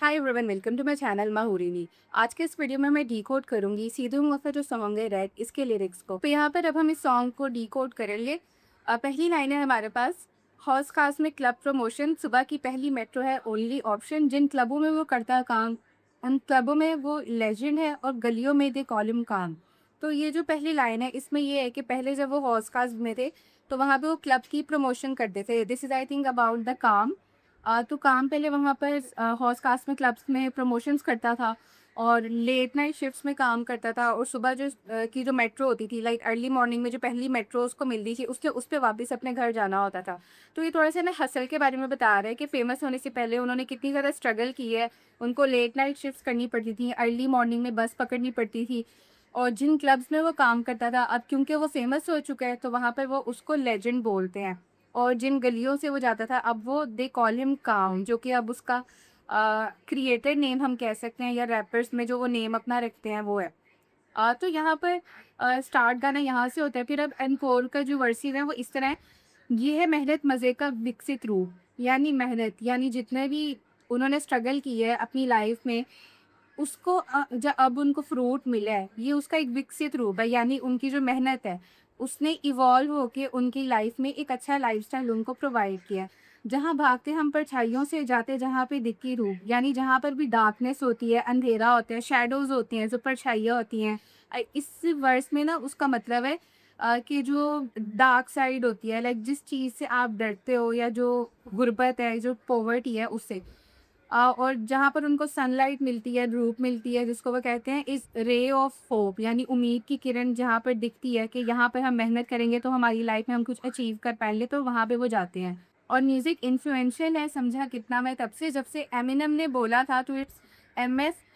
Hi everyone, welcome to my channel Mahurini. आज के इस वीडियो में मैं डीकोड करूंगी सीधे मुंह का जो सॉन्ग है रेड, इसके लिरिक्स को। तो यहाँ पर अब हम इस सॉन्ग को डीकोड करेंगे। पहली लाइन है हमारे पास, हौस खास में क्लब प्रमोशन, सुबह की पहली मेट्रो है ओनली ऑप्शन, जिन क्लबों में वो करता है काम उन क्लबों में वो लेजेंड है और गलियों में दे कॉलम काम। तो ये जो पहली लाइन है इसमें ये है कि पहले जब वो हौस खास में थे तो वहाँ पे वो क्लब की प्रमोशन करते थे। This is I think about the काम। तो काम पहले वहाँ पर हौस खास में क्लब्स में प्रमोशंस करता था और लेट नाइट शिफ्ट्स में काम करता था, और सुबह की जो मेट्रो होती थी, लाइक अर्ली मॉर्निंग में जो पहली मेट्रो उसको मिलती थी, उसके उस पे वापस अपने घर जाना होता था। तो ये थोड़ा सा ना हसल के बारे में बता रहा है कि फेमस होने से पहले उन्होंने कितनी ज़्यादा स्ट्रगल की है। उनको लेट नाइट शिफ्ट्स करनी पड़ती थी, अर्ली मॉर्निंग में बस पकड़नी पड़ती थी, और जिन क्लब्स में वो काम करता था अब क्योंकि वो फेमस हो चुका है तो वहाँ पर वो उसको लेजेंड बोलते हैं। और जिन गलियों से वो जाता था अब वो दे कॉल हिम काम, जो कि अब उसका क्रिएटेड नेम हम कह सकते हैं, या रैपर्स में जो वो नेम अपना रखते हैं वो है। तो यहाँ पर स्टार्ट गाना यहाँ से होता है, फिर अब एनकोर का जो वर्सेस है वो इस तरह है। ये है मेहनत मज़े का विकसित रूप, यानी मेहनत यानी जितने भी उन्होंने स्ट्रगल की है अपनी लाइफ में, उसको अब उनको फ्रूट मिला है, ये उसका एक विकसित रूप है, यानी उनकी जो मेहनत है, उसने इवॉल्व होके उनकी लाइफ में एक अच्छा लाइफ़स्टाइल उनको प्रोवाइड किया है। जहाँ भागते हम परछाइयों से जाते जहाँ पे दिखी रूप, यानी जहाँ पर भी डार्कनेस होती है, अंधेरा होता है, शैडोज़ होती हैं, जो परछाइयाँ होती हैं। इस वर्स में ना उसका मतलब है कि जो डार्क साइड होती है, लाइक जिस चीज़ से आप डरते हो या जो गुर्बत है, जो पॉवर्टी है उससे। और जहाँ पर उनको सनलाइट मिलती है, धूप मिलती है, जिसको वो कहते हैं इज़ रे ऑफ होप, यानी उम्मीद की किरण जहाँ पर दिखती है कि यहाँ पर हम मेहनत करेंगे तो हमारी लाइफ में हम कुछ अचीव कर पाएँगे, तो वहाँ पे वो जाते हैं। और म्यूज़िक इन्फ्लुएंशियल है, समझा कितना मैं तब से, जब से एमिनेम ने बोला था टू इट्स एमएस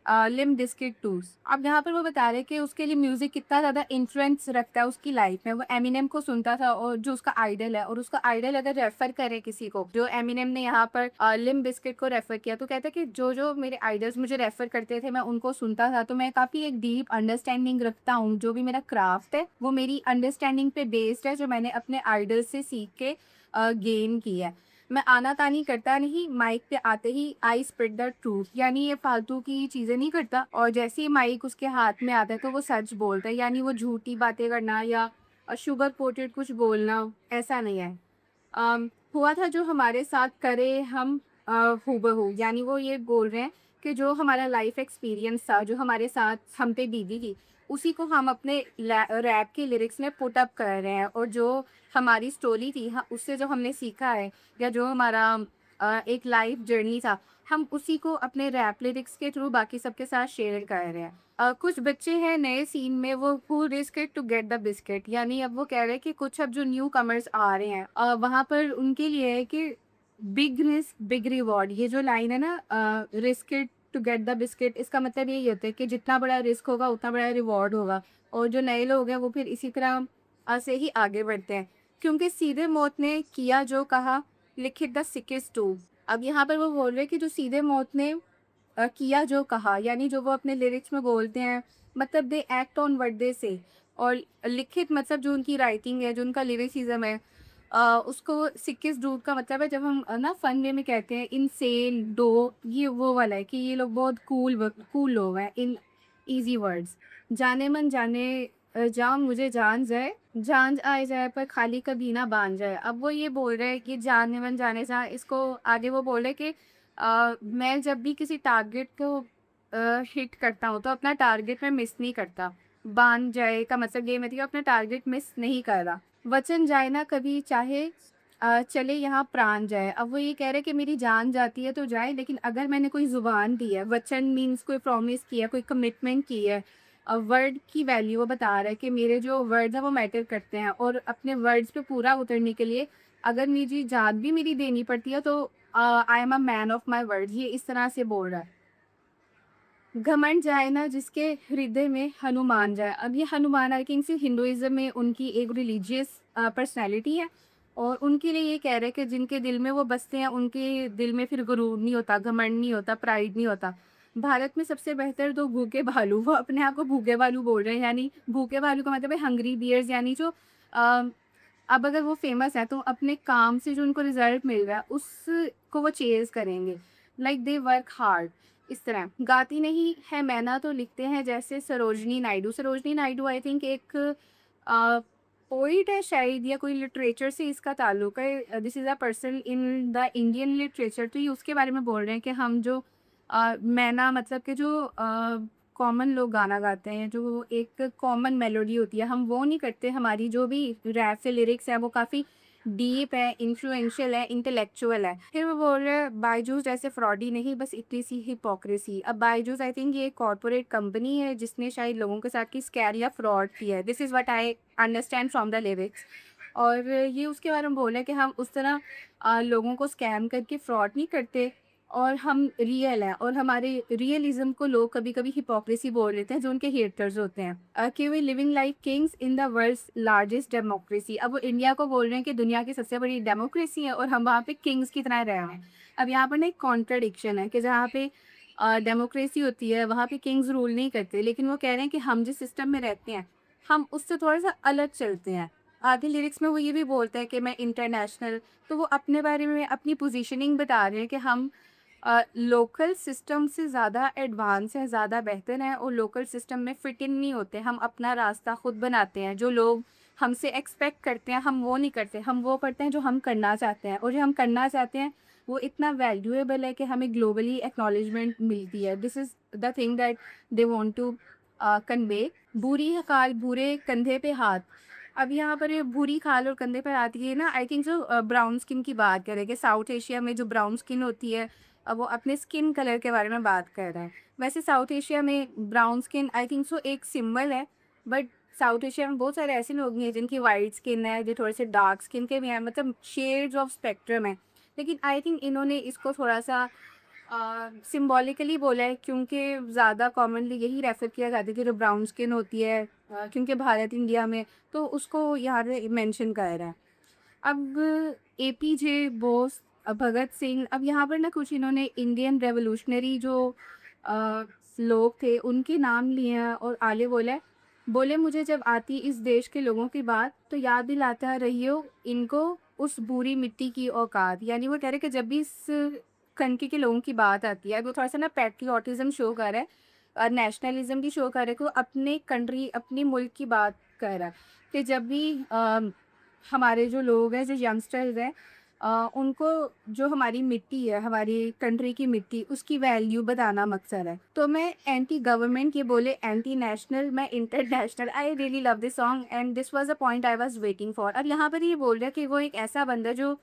लिम्प बिज़किट टूस। अब यहाँ पर वो बता रहे हैं कि उसके लिए म्यूज़िक कितना ज़्यादा इन्फ्लुएंस रखता है उसकी लाइफ में। वो एमिनेम को सुनता था और जो उसका आइडल है, और उसका आइडल अगर रेफ़र करे किसी को, जो एमिनेम ने यहाँ पर लिम्प बिज़किट को रेफ़र किया, तो कहता है कि जो-जो मेरे आइडल्स मुझे रेफ़र करते थे मैं उनको सुनता था, तो मैं काफ़ी एक डीप अंडरस्टैंडिंग रखता हूँ। जो भी मेरा क्राफ़्ट है वो मेरी अंडरस्टैंडिंग पे बेस्ड है, जो मैंने अपने आइडल से सीख के गेन की है। मैं आना-तानी करता नहीं, माइक पे आते ही आई स्पिट द ट्रूथ, यानी ये फालतू की चीज़ें नहीं करता, और जैसे ही माइक उसके हाथ में आता है तो वो सच बोलता है, यानी वो झूठी बातें करना या शुगर कोटेड कुछ बोलना ऐसा नहीं है। हुआ था जो हमारे साथ करे हम हूबहू, यानी वो ये बोल रहे हैं कि जो हमारा लाइफ एक्सपीरियंस था, जो हमारे साथ हम पे बीती थी, उसी को हम अपने रैप के लिरिक्स में पुट अप कर रहे हैं, और जो हमारी स्टोरी थी, उससे जो हमने सीखा है, या जो हमारा एक लाइफ जर्नी था, हम उसी को अपने रैप लिरिक्स के थ्रू बाकी सबके साथ शेयर कर रहे हैं। कुछ बच्चे हैं नए सीन में, वो who risk it to get the biscuit, यानी अब वो कह रहे हैं कि कुछ अब जो न्यू कमर्स आ रहे हैं वहाँ पर उनके लिए है कि बिग रिस्क बिग रिवॉर्ड। ये जो लाइन है ना, risk it to get the biscuit, इसका मतलब यही होता है कि जितना बड़ा रिस्क होगा उतना बड़ा रिवॉर्ड होगा, और जो नए लोग हैं वो फिर इसी तरह से ही आगे बढ़ते हैं, क्योंकि सीधे मौत ने किया जो कहा, लिखित द सिकेस्ट टू। अब यहाँ पर वो बोल रहे हैं कि जो सीधे मौत ने किया जो कहा, यानी जो वो अपने लिरिक्स में बोलते हैं, मतलब they act on what they से। और लिखित मतलब जो उनकी राइटिंग है, जो उनका लिरिसिज्म है, उसको सिक्किस डूड का मतलब है, जब हम ना फन वे में कहते हैं इनसेन डो, ये वो वाला है कि ये लोग बहुत कूल लोग हैं, इन ईजी वर्ड्स। जाने मन जाने जा मुझे जान आए जाए पर खाली कभी ना बांध जाए। अब वो ये बोल रहे हैं कि जाने मन जाने जा, इसको आगे वो बोल रहे हैं कि मैं जब भी किसी टारगेट को हिट करता हूँ तो अपना टारगेट मैं मिस नहीं करता। बाँध जाए का मतलब ये मतलब अपना टारगेट मिस नहीं कर रहा। वचन जाए ना कभी चाहे चले यहाँ प्राण जाए। अब वो ये कह रहे हैं कि मेरी जान जाती है तो जाए, लेकिन अगर मैंने कोई ज़ुबान दी है, वचन मीन्स कोई प्रॉमिस किया है, कोई कमिटमेंट की है, वर्ड की वैल्यू वो बता रहा है कि मेरे जो वर्ड्स हैं वो मैटर करते हैं, और अपने वर्ड्स पे पूरा उतरने के लिए अगर मेरी जान भी मेरी देनी पड़ती है तो I am a man of my words, ये इस तरह से बोल रहा है। घमंड जाए ना जिसके हृदय में हनुमान जाए। अब ये हनुमान आई थिंक सिर्फ हिंदुइज़्म में उनकी एक रिलीजियस पर्सनैलिटी है, और उनके लिए ये कह रहे हैं कि जिनके दिल में वो बसते हैं, उनके दिल में फिर गुरूर नहीं होता, घमंड नहीं होता, प्राइड नहीं होता। भारत में सबसे बेहतर तो भूखे भालू, वो अपने आप को भूखे भालू बोल रहे हैं, यानी भूखे भालू का मतलब है हंग्री बियर्स, यानी जो अ, अब अगर वो फेमस है तो अपने काम से जो उनको रिज़ल्ट मिल रहा है, उसको वो चेज़ करेंगे। Like they work hard. इस तरह गाती नहीं है मैना तो लिखते हैं जैसे सरोजनी नायडू। सरोजनी नायडू आई थिंक एक पोइट है शायद, या कोई लिटरेचर से इसका ताल्लुक है। This is a person in the Indian literature. तो ये उसके बारे में बोल रहे हैं कि हम जो मैना मतलब कि जो कॉमन लोग गाना गाते हैं, जो एक कॉमन मेलोडी होती है, हम वो नहीं करते। हमारी जो भी रैप से लिरिक्स है वो काफ़ी डीप है, इन्फ्लुएंशियल है, इंटेलेक्चुअल है। फिर वो बोल रहे हैं बायजूस जैसे फ्रॉडी नहीं, बस इतनी सी हिपोक्रेसी। अब बायजूस आई थिंक ये एक कॉर्पोरेट कंपनी है जिसने शायद लोगों के साथ की स्कैम या फ्रॉड किया है। This is what I understand from the lyrics. और ये उसके बारे में बोल रहे हैं कि हम उस तरह लोगों को स्कैम करके फ्रॉड नहीं करते, और हम रियल हैं, और हमारे रियलिज्म को लोग कभी कभी हिपोक्रेसी बोल देते हैं जो उनके हेटर्स होते हैं। कि वे living like kings in the world's largest democracy. अब वो इंडिया को बोल रहे हैं कि दुनिया की सबसे बड़ी डेमोक्रेसी है और हम वहाँ पे किंग्स की तरह रह रहे हैं। अब यहाँ पर ना एक कॉन्ट्रडिक्शन है कि जहाँ पे डेमोक्रेसी होती है वहाँ पे किंग्स रूल नहीं करते, लेकिन वो कह रहे हैं कि हम जिस सिस्टम में रहते हैं हम उससे थोड़ा सा अलग चलते हैं। आधे लिरिक्स में वो ये भी बोलते हैं कि मैं इंटरनेशनल। तो वो अपने बारे में अपनी पोजीशनिंग बता रहे हैं कि हम लोकल सिस्टम से ज़्यादा एडवांस हैं, ज़्यादा बेहतर हैं, और लोकल सिस्टम में फिट इन नहीं होते। हम अपना रास्ता खुद बनाते हैं। जो लोग हमसे एक्सपेक्ट करते हैं हम वो नहीं करते। हम वो करते हैं जो हम करना चाहते हैं, और जो हम करना चाहते हैं वो इतना वैल्यूएबल है कि हमें ग्लोबली एक्नॉलेजमेंट मिलती है। This is the thing that they want to convey. बुरी खाल बुरे कंधे पे हाथ। अब यहाँ पर ये बुरी खाल और कंधे पर आती है ना, आई थिंक जो ब्राउन स्किन की बात करें कि साउथ एशिया में जो ब्राउन स्किन होती है, अब वो अपने स्किन कलर के बारे में बात कर रहा है। वैसे साउथ एशिया में brown skin I think so एक सिंबल है, बट साउथ एशिया में बहुत सारे ऐसे लोग भी हैं जिनकी वाइट स्किन है, जो थोड़े से डार्क स्किन के भी हैं, मतलब शेड्स ऑफ स्पेक्ट्रम है। लेकिन आई थिंक इन्होंने इसको थोड़ा सा सिम्बॉलिकली बोला है, क्योंकि ज़्यादा कॉमनली यही रेफ़र किया जाता है कि जो ब्राउन स्किन होती है, क्योंकि भारत इंडिया में, तो उसको यहाँ पे मेंशन कर रहा है। अब एपीजे बोस, भगत सिंह, अब यहाँ पर ना कुछ इन्होंने इंडियन रेवोल्यूशनरी जो अ, लोग थे उनके नाम लिए हैं, और आगे बोला है, बोले मुझे जब आती इस देश के लोगों की बात तो याद दिलाता रहियो इनको उस बुरी मिट्टी की औकात। यानी वो कह रहे कि जब भी इस कंट्री के लोगों की बात आती है वो थोड़ा सा ना पैट्रियोटिज्म शो कर रहा है, और नेशनलिज्म भी शो कर रहा है कि वो अपने कंट्री अपने मुल्क की बात कर रहा है। कि जब भी हमारे जो लोग हैं, जो यंगस्टर्स हैं, उनको जो हमारी मिट्टी है, हमारी कंट्री की मिट्टी, उसकी वैल्यू बताना मकसद है। तो मैं एंटी गवर्नमेंट, ये बोले एंटी नेशनल, मैं international. I really love this song and this was a point I was waiting for. अब यहाँ पर ये बोल रहा है कि वो एक ऐसा बंदा जो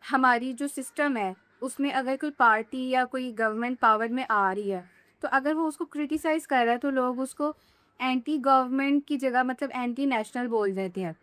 हमारी जो सिस्टम है उसमें अगर कोई पार्टी या कोई गवर्नमेंट पावर में आ रही है, तो अगर वो उसको क्रिटिसाइज़ कर रहा है तो लोग उसको एंटी गवर्नमेंट की जगह मतलब एंटी नेशनल बोल देते हैं।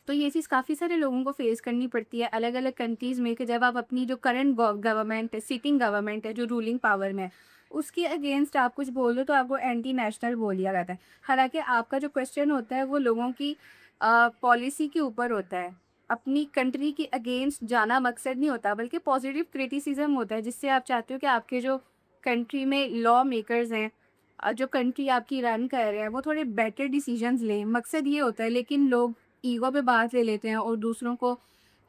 तो ये चीज़ काफ़ी सारे लोगों को फेस करनी पड़ती है अलग-अलग कंट्रीज़ में, कि जब आप अपनी जो करंट गवर्नमेंट है, सिटिंग गवर्नमेंट है, जो रूलिंग पावर में है, उसके अगेंस्ट आप कुछ बोल दो तो आपको एंटी नेशनल बोल दिया जाता है। हालाँकि आपका जो क्वेश्चन होता है वो लोगों की पॉलिसी के ऊपर होता है। अपनी कंट्री के अगेंस्ट जाना मकसद नहीं होता, बल्कि पॉजिटिव क्रिटिसिज़्म होता है, जिससे आप चाहते हो कि आपके जो कंट्री में लॉ मेकर्स हैं, जो कंट्री आपकी रन कर रहे हैं, वो थोड़े बेटर डिसीजंस लें। मकसद ये होता है, लेकिन लोग ईगो पे बात ले लेते हैं और दूसरों को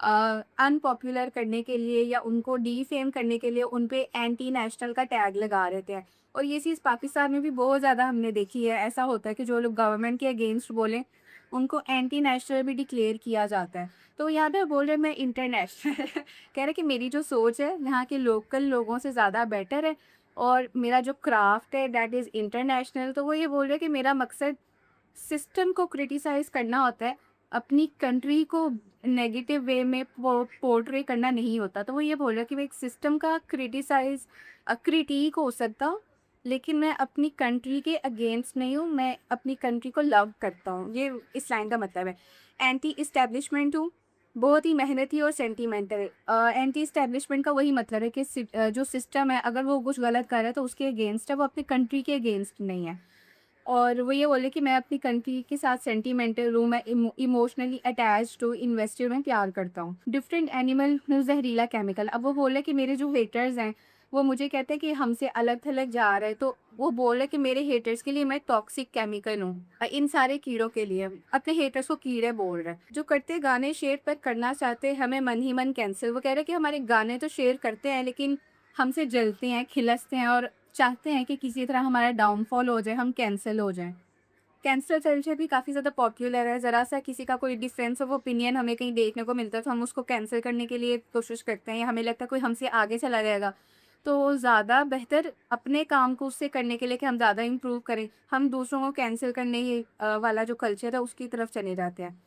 अनपॉपुलर करने के लिए या उनको डीफेम करने के लिए उन पे एंटी नेशनल का टैग लगा देते हैं। और ये चीज़ पाकिस्तान में भी बहुत ज़्यादा हमने देखी है। ऐसा होता है कि जो लोग गवर्नमेंट के अगेंस्ट बोलें, उनको एंटी नेशनल भी डिक्लेयर किया जाता है। तो यहाँ पे बोल रहे हैं मैं इंटरनेशनल कह रहे कि मेरी जो सोच है यहाँ के लोकल लोगों से ज़्यादा बेटर है, और मेरा जो क्राफ्ट है दैट इज़ इंटरनेशनल। तो वो ये बोल रहे हैं कि मेरा मकसद सिस्टम को क्रिटिसाइज़ करना होता है, अपनी कंट्री को नेगेटिव वे में पोर्ट्रे करना नहीं होता। तो वो ये बोल रहा है कि मैं एक सिस्टम का क्रिटिक हो सकता हूँ, लेकिन मैं अपनी कंट्री के अगेंस्ट नहीं हूँ, मैं अपनी कंट्री को लव करता हूँ। ये इस लाइन का मतलब है। एंटी इस्टेब्लिशमेंट हूँ, बहुत ही मेहनती और सेंटिमेंटल। एंटी इस्टेब्लिशमेंट का वही मतलब है कि जो सिस्टम है अगर वो कुछ गलत कर रहा है तो उसके अगेंस्ट है, वो अपनी कंट्री के अगेंस्ट नहीं है। और वो ये बोले कि मैं अपनी कंट्री के साथ सेंटिमेंटल हूँ, मैं इमोशनली अटैच्ड हूँ, इन्वेस्टेड में प्यार करता हूँ। डिफरेंट एनिमल जहरीला केमिकल। अब वो बोले कि मेरे जो हेटर्स हैं वो मुझे कहते हैं कि हमसे अलग थलग जा रहे हैं, तो वो बोल रहे कि मेरे हेटर्स के लिए मैं टॉक्सिक केमिकल हूँ। इन सारे कीड़ों के लिए अपने हेटर्स को कीड़े बोल रहे हैं। जो करते गाने शेयर पर करना चाहते हमें मन ही मन कैंसिल। वो कह रहे कि हमारे गाने तो शेयर करते हैं, लेकिन हमसे जलते हैं, खिलसते हैं और चाहते हैं कि किसी तरह हमारा डाउनफॉल हो जाए, हम कैंसल हो जाएँ। कैंसल कल्चर भी काफ़ी ज़्यादा पॉपुलर है, ज़रा-सा किसी का कोई डिफरेंस ऑफ ओपिनियन हमें कहीं देखने को मिलता है, तो हम उसको कैंसल करने के लिए कोशिश करते हैं या हमें लगता है कोई हमसे आगे चला जाएगा, तो ज़्यादा बेहतर अपने काम को उससे करने के लिए कि हम ज़्यादा इम्प्रूव करें, हम दूसरों को कैंसल करने वाला जो कल्चर है उसकी तरफ चले जाते हैं।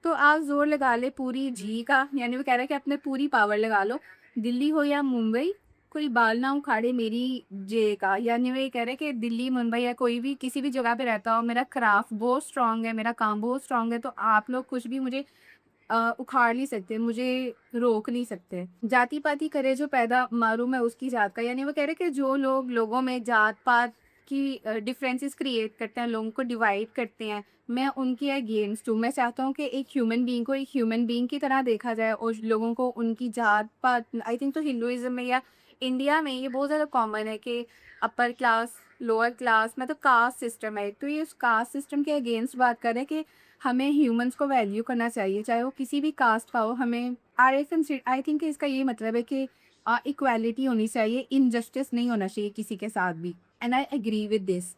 तो आप ज़ोर लगा लें पूरी जी का, यानी वो कह रहा है कि अपने पूरी पावर लगा लो, दिल्ली हो या मुंबई, कोई बाल ना उखाड़े मेरी जे का। यानी वो ये कह रहे हैं कि दिल्ली, मुंबई या कोई भी किसी भी जगह पे रहता हो, मेरा क्राफ्ट बहुत स्ट्रॉन्ग है, मेरा काम बहुत स्ट्रॉन्ग है, तो आप लोग कुछ भी मुझे उखाड़ नहीं सकते, मुझे रोक नहीं सकते। जाति-पाति करे जो पैदा, मारूँ मैं उसकी जात का। यानी वो कह रहे हैं कि जो लोग लोगों में जात-पात की डिफरेंसेस क्रिएट करते हैं, लोगों को डिवाइड करते हैं, मैं उनके अगेंस्ट हूँ। मैं चाहता हूँ कि एक ह्यूमन बीइंग को एक ह्यूमन बीइंग की तरह देखा जाए और लोगों को उनकी जात-पात, आई थिंक तो हिंदुइज़्म में या इंडिया में ये बहुत ज़्यादा कॉमन है कि अपर क्लास, लोअर क्लास, मतलब कास्ट सिस्टम है। तो ये उस कास्ट सिस्टम के अगेंस्ट बात कर रहे हैं कि हमें ह्यूमन्स को वैल्यू करना चाहिए, चाहे वो किसी भी कास्ट का हो। हमें आई थिंक इसका ये मतलब है कि इक्वालिटी होनी चाहिए, इनजस्टिस नहीं होना चाहिए किसी के साथ भी। And I agree with this.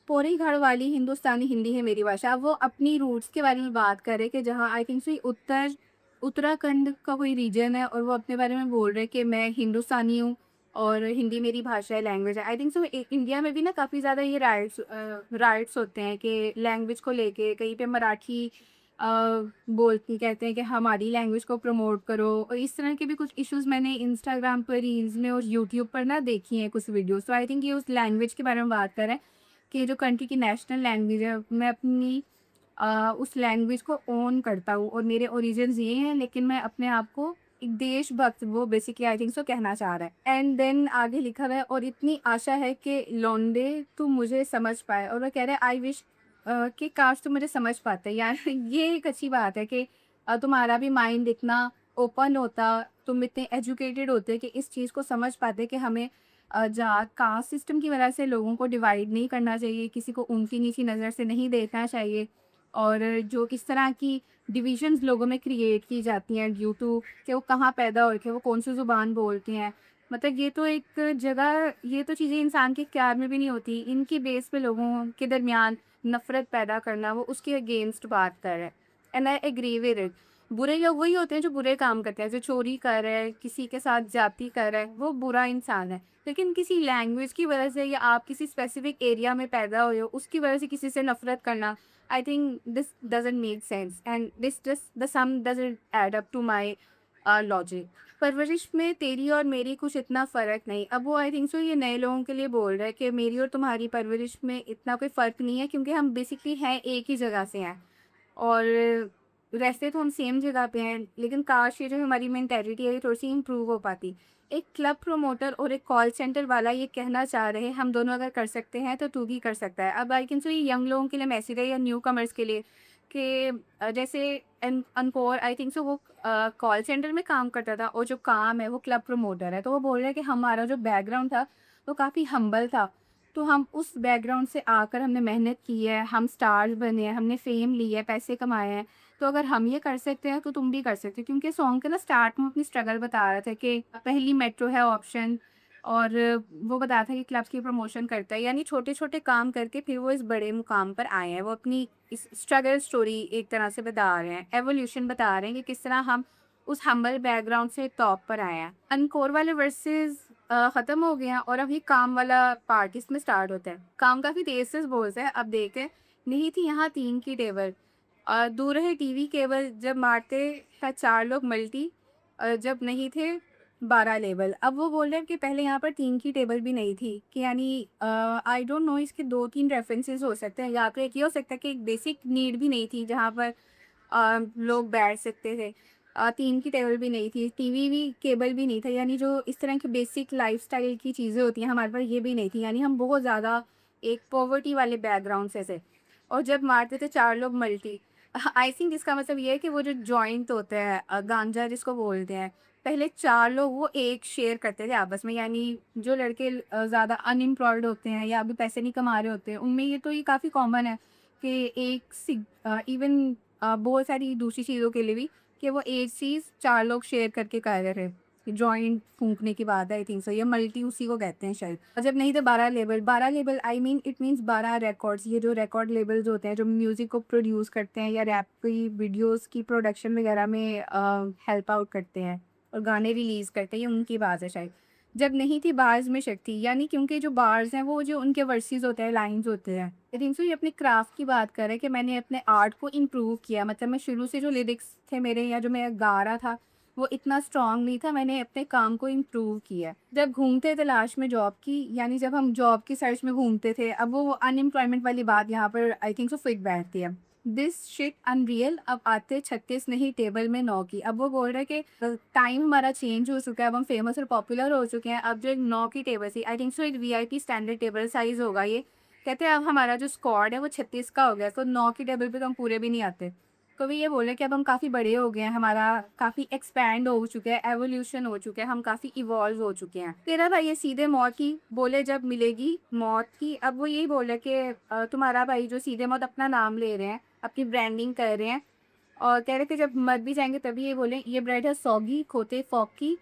पोरी घर वाली हिंदुस्तानी हिंदी है मेरी भाषा। वो अपनी रूट्स के बारे में बात कर रहे हैं कि जहाँ आई थिंक सो उत्तराखंड का कोई रीजन है और वो अपने बारे में बोल रहे हैं कि मैं हिंदुस्तानी हूँ और हिंदी मेरी भाषा है, लैंग्वेज है। आई थिंक सो इंडिया में भी ना काफ़ी ज़्यादा ये राइट्स होते हैं कि लैंग्वेज को लेके कहीं पे मराठी बोलती कहते हैं कि हमारी लैंग्वेज को प्रमोट करो, और इस तरह के भी कुछ इश्यूज़ मैंने इंस्टाग्राम पर, रील्स में और यूट्यूब पर ना देखी हैं कुछ वीडियोज़। तो आई थिंक ये उस लैंग्वेज के बारे में बात कर रहे हैं कि जो कंट्री की नेशनल लैंग्वेज है, मैं अपनी उस लैंग्वेज को ओन करता हूँ और मेरे ओरिजिन्स ये हैं, लेकिन मैं अपने आप को एक देशभक्त, वो बेसिकली आई थिंक सो कहना चाह रहा है। एंड देन आगे लिखा हुआ है, और इतनी आशा है कि लौंडे तू मुझे समझ पाए, और वो कह रहे हैं आई विश कि काश तू मुझे समझ पाते। यार ये एक अच्छी बात है कि तुम्हारा भी माइंड इतना ओपन होता, तुम इतने एजुकेटेड होते कि इस चीज़ को समझ पाते कि हमें जात कास्ट सिस्टम की वजह से लोगों को डिवाइड नहीं करना चाहिए, किसी को ऊँची नीची नज़र से नहीं देखना चाहिए, और जो किस तरह की डिविजन्स लोगों में क्रिएट की जाती हैं ड्यू टू कि वो कहाँ पैदा हुए थे, वो कौन सी ज़ुबान बोलते हैं। मतलब ये तो एक जगह, ये तो चीज़ें इंसान के इख्तियार में भी नहीं होती। इनकी बेस पे लोगों के दरमियान नफ़रत पैदा करना, वो उसके अगेंस्ट बात कर रहा है। And I agree with it. बुरे लोग वही होते हैं जो बुरे काम करते हैं, जो चोरी कर रहा है, किसी के साथ ज़्यादती कर रहा है, वो बुरा इंसान है। लेकिन किसी लैंग्वेज की वजह से या आप किसी स्पेसिफिक एरिया में पैदा हुए हो, उसकी वजह से किसी से नफ़रत करना, I think this doesn't make sense and this just the sum doesn't add up to my logic. परवरिश में तेरी और मेरी कुछ इतना फ़र्क नहीं। अब वो आई थिंक सो ये नए लोगों के लिए बोल रहा है कि मेरी और तुम्हारी परवरिश में इतना कोई फ़र्क नहीं है, क्योंकि हम बेसिकली हैं एक ही जगह से हैं और रहते तो हम सेम जगह पे हैं, लेकिन काश ये जो हमारी मेंटालिटी है ये थोड़ी-सी इम्प्रूव हो पाती। एक क्लब प्रमोटर और एक कॉल सेंटर वाला ये कहना चाह रहे हैं, हम दोनों अगर कर सकते हैं तो तू भी कर सकता है। अब आई कैन से यंग लोगों के लिए मैसेज है या न्यू कमर्स के लिए कि जैसे अनकोर आई थिंक सो वो कॉल सेंटर में काम करता था और जो काम है वो क्लब प्रमोटर है। तो वो बोल रहे हैं कि हमारा जो बैकग्राउंड था वो काफ़ी हम्बल था। तो हम उस बैकग्राउंड से आकर हमने मेहनत की है, हम स्टार्स बने हैं, हमने फ़ेम ली है, पैसे कमाए हैं। तो अगर हम ये कर सकते हैं तो तुम भी कर सकते हो। क्योंकि सॉन्ग के ना स्टार्ट में अपनी स्ट्रगल बता रहे थे कि पहली मेट्रो है ऑप्शन, और वो बताया था कि क्लब्स की प्रमोशन करता है, यानी छोटे-छोटे काम करके फिर वो इस बड़े मुकाम पर आए हैं। वो अपनी इस स्ट्रगल स्टोरी एक तरह से बता रहे हैं, एवोल्यूशन बता रहे हैं कि किस तरह हम उस हम्बल बैकग्राउंड से टॉप पर आए हैं। अनकोर वाले वर्सेस ख़त्म हो गए हैं और अब ये काम वाला पार्ट इसमें स्टार्ट होता है। काम काफ़ी तेज़ से बोलते हैं, अब देखें, नहीं थी यहाँ 3 की टेबल, दूर रहे टीवी केबल, जब मारते हैं 4 लोग मल्टी, जब नहीं थे 12 लेवल। अब वो बोल रहे हैं कि पहले यहाँ पर 3 की टेबल भी नहीं थी, कि यानी आई डोंट नो, इसके 2-3 रेफरेंसेस हो सकते हैं। या तो एक ये हो सकता है कि एक बेसिक नीड भी नहीं थी जहाँ पर लोग बैठ सकते थे। 3 की टेबल भी नहीं थी, टीवी भी केबल भी नहीं था, यानी जो इस तरह की बेसिक लाइफ़स्टाइल की चीज़ें होती हैं हमारे पास ये भी नहीं थी, यानी हम बहुत ज़्यादा एक पॉवर्टी वाले बैकग्राउंड से थे। और जब मारते थे 4 लोग मल्टी, आई थिंक इसका मतलब ये है कि वो जो जॉइंट होता है, गांजा जिसको बोलते हैं, पहले 4 लोग वो एक शेयर करते थे आपस में, यानी जो लड़के ज़्यादा अनएम्प्लॉयड होते हैं या अभी पैसे नहीं कमा रहे होते हैं, उनमें ये तो ये काफ़ी कॉमन है कि इवन बहुत सारी दूसरी चीज़ों के लिए भी, कि वो एक चीज़ 4 लोग शेयर करके कर रहे थे। जॉइंट फूँकने की बात है, आई थिंक सो, या मल्टी उसी को कहते हैं शायद। और जब नहीं तो 12 label I mean it means 12 records. ये जो रिकॉर्ड लेबल्स होते हैं जो म्यूज़िक को प्रोड्यूस करते हैं या रैप की वीडियोज़ की प्रोडक्शन वगैरह में हेल्प आउट करते हैं और गाने रिलीज़ करते हैं, ये उनकी बात है शायद। जब नहीं थी बार्स में शक्ति, यानी क्योंकि जो बार्स हैं वो जो उनके वर्सेस होते हैं, लाइन्स होते हैं। आई थिंक सो ये अपने क्राफ्ट की बात कर रहे हैं कि मैंने अपने आर्ट को इम्प्रूव किया। मतलब मैं शुरू से जो लिरिक्स थे मेरे या जो मैं गा रहा था वो इतना स्ट्रॉन्ग नहीं था, मैंने अपने काम को इम्प्रूव किया। जब घूमते तलाश में जॉब की, यानी जब हम जॉब की सर्च में घूमते थे, अब वो अनएम्प्लॉयमेंट वाली बात यहाँ पर आई थिंक सो फिट बैठती है। दिस शिट अनरियल, अब आते 36 नहीं टेबल में 9 की। अब वो बोल रहे हैं कि टाइम हमारा चेंज हो चुका है, अब हम फेमस और पॉपुलर हो चुके हैं। अब जो एक 9 की टेबल थी, आई थिंक सो एक वीआईपी स्टैंडर्ड टेबल साइज़ होगा ये। कहते हैं अब हमारा जो स्क्वाड है वो 36 का हो गया, तो 9 की टेबल पे तो हम पूरे भी नहीं आते। तो भी ये बोले कि अब हम काफ़ी बड़े हो गए हैं, हमारा काफ़ी एक्सपैंड हो चुका है, एवोल्यूशन हो चुका है, हम काफ़ी इवॉल्व हो चुके हैं। तेरा भाई ये सीधे मौत की बोले जब मिलेगी मौत की। अब वो यही बोले कि तुम्हारा भाई जो सीधे मौत अपना नाम ले रहे हैं, अपनी ब्रांडिंग कर रहे हैं और कह रहे थे जब मर भी जाएंगे तभी ये बोले ये ब्रेड है सौगी खोते फौकी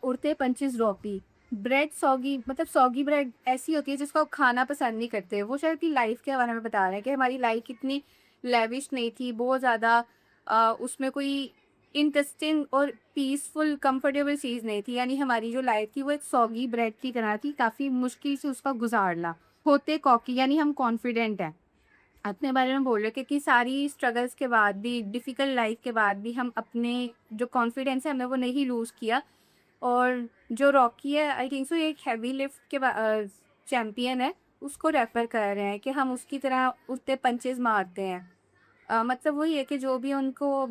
उड़ते पंचिस रोपी। ब्रेड सौगी मतलब सौगी ब्रेड ऐसी होती है जिसको आप खाना पसंद नहीं करते। वो शायद कि लाइफ के बारे में बता रहे हैं कि हमारी लाइफ कितनी लेविश नहीं थी, बहुत ज़्यादा उसमें कोई इंटरेस्टिंग और पीसफुल कंफर्टेबल चीज़ नहीं थी। यानी हमारी जो लाइफ थी वो एक सौगी ब्रेड की तरह थी, काफ़ी मुश्किल से उसका गुजारना। होते कॉकी यानी हम कॉन्फिडेंट हैं, अपने बारे में बोल रहे थे कि सारी स्ट्रगल्स के बाद भी, डिफ़िकल्ट लाइफ के बाद भी हम अपने जो कॉन्फिडेंस है हमने वो नहीं लूज़ किया। और जो रॉकी है आई थिंक सो एक हेवी लिफ्ट के चैम्पियन है, उसको रेफ़र कर रहे हैं कि हम उसकी तरह उतने पंचेज़ मारते हैं। मतलब वही है कि जो भी उनको